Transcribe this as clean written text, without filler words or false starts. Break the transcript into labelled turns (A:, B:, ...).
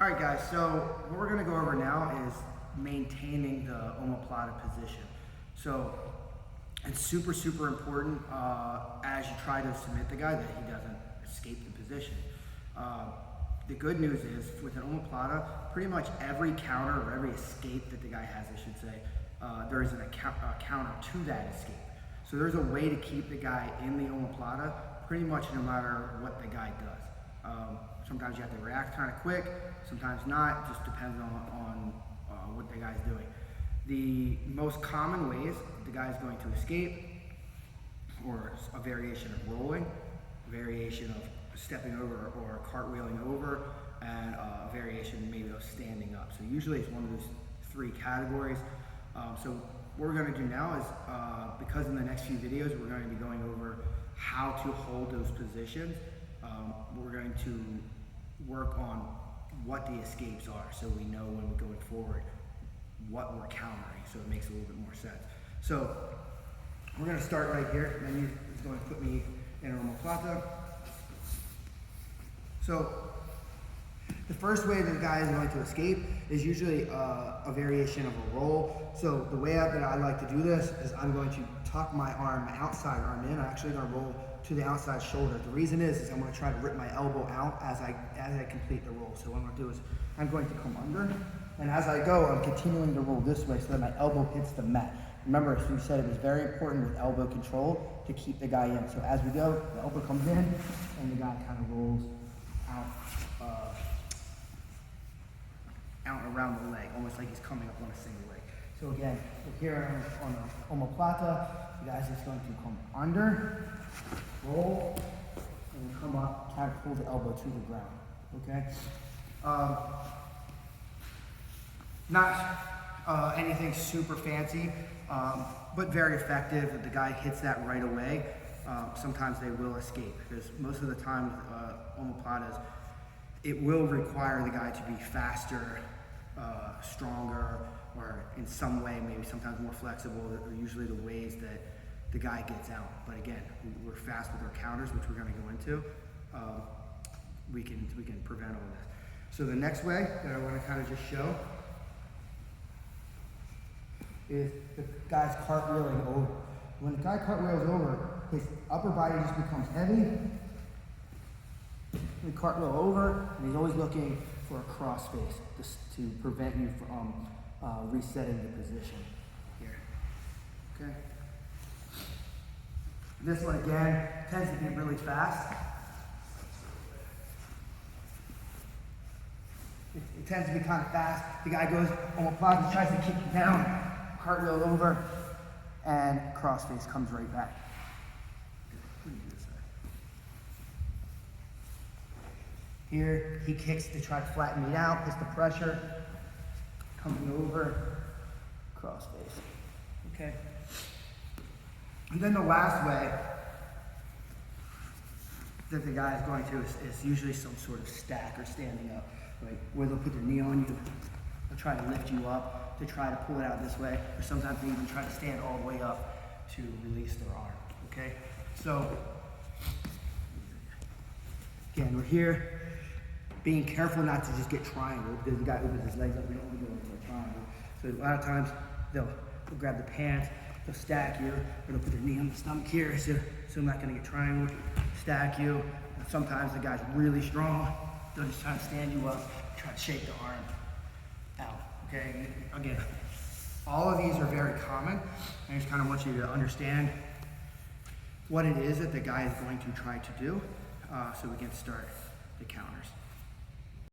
A: All right, guys, so what we're gonna go over now is maintaining the Oma Plata position. So it's super, super important as you try to submit the guy that he doesn't escape the position. The good news is with an Oma Plata, pretty much every counter or every escape that the guy has, I should say, there is a counter to that escape. So there's a way to keep the guy in the Oma Plata pretty much no matter what the guy does. Sometimes you have to react kind of quick, sometimes not, just depends on what the guy's doing. The most common ways the guy's going to escape, or a variation of rolling, a variation of stepping over or cartwheeling over, and a variation maybe of standing up. So usually it's one of those three categories. So what we're going to do now is, because in the next few videos we're going to be going over how to hold those positions, we're going to work on what the escapes are so we know when we're going forward what we're countering, so it makes a little bit more sense. So we're going to start right here. Then is going to put me in a Oma Plata. So the first way the guy is going to escape is usually a variation of a roll. So the way that I like to do this is I'm going to tuck my arm, my outside arm in. I'm actually going to roll to the outside shoulder. The reason is I'm going to try to rip my elbow out as I complete the roll. So what I'm going to do is I'm going to come under, and as I go, I'm continuing to roll this way so that my elbow hits the mat. Remember, as we said, it was very important with elbow control to keep the guy in. So as we go, the elbow comes in, and the guy kind of rolls out around the leg, almost like he's coming up on a single leg. So again, here on the Oma Plata, the guy's just going to come under, roll, and come up, kind of pull the elbow to the ground, okay? Not anything super fancy, but very effective. If the guy hits that right away, sometimes they will escape, because most of the time with Oma Platas, it will require the guy to be faster, stronger, or in some way, maybe sometimes more flexible. Are usually the ways that the guy gets out. But again, we're fast with our counters, which we're going to go into. We can prevent all this. So the next way that I want to kind of just show is the guy's cartwheeling over. When the guy cartwheels over, his upper body just becomes heavy. We cartwheel over, and he's always looking for a cross face to prevent you from resetting the position here. Okay. This one again tends to be really fast. It tends to be kind of fast. The guy goes Oma Plata, tries to kick you down, cartwheel over, and cross face comes right back. Here, he kicks to try to flatten me out, puts the pressure, coming over, cross face. Okay. And then the last way that the guy is going to is usually some sort of stack or standing up, right? Where they'll put their knee on you, they'll try to lift you up to try to pull it out this way, or sometimes they even try to stand all the way up to release their arm, okay? So, again, we're here, being careful not to just get triangle, because the guy opens his legs up, we don't want to go into a triangle. So a lot of times, they'll grab the pants, they'll stack you, or they'll put their knee on the stomach here, so I'm not going to get triangle, stack you. And sometimes the guy's really strong, they'll just try to stand you up, try to shake the arm out, okay? And again, all of these are very common. I just kind of want you to understand what it is that the guy is going to try to do, so we can start the counters.